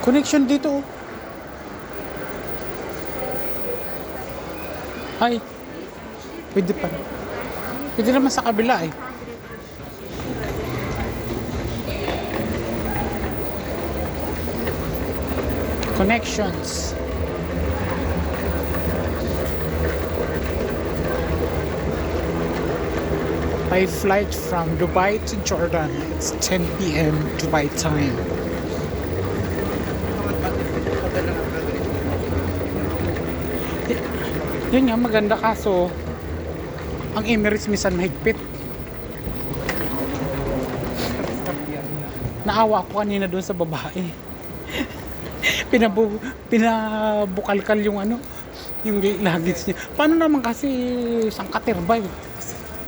Connection dito. Oh. Ay. Pwede pa. Pwede naman sa kabila eh. Connections. By flight from Dubai to Jordan. It's 10 p.m. Dubai time. Yun nga, maganda kaso ang Emirates minsan mahigpit. Naawa ako kanina doon sa babae. Pinabukalkal yung ano, yung luggage niya. Paano naman kasi isang katerbay?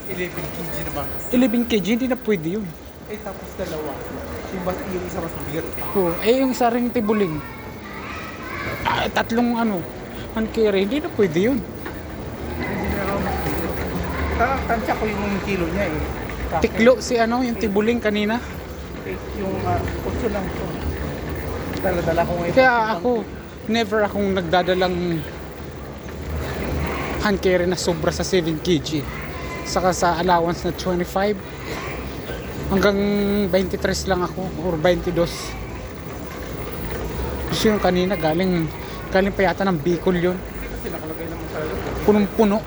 11 kg naman. 11 kg, hindi na pwede yun. Eh tapos dalawa. Yung isa mas mabigat pa. Oh, eh yung isa ring tibuling. Tatlong ano, hand carry, hindi na pwede yun. Hindi na ako mabigat. Tansya ko yung kilo niya eh. Sa akin, Tiklo si ano, yung tibuling kanina. yung 8 lang to. Dala-dala ko ngayon. Kaya ako, never akong nagdadalang hand carry na sobra sa 7 kg. Saka sa allowance na 25 hanggang 23 lang ako or 22. Kasi yung kanina galing pa yata ng Bicol yun. Kasi nakalagay naman sa Punong-puno.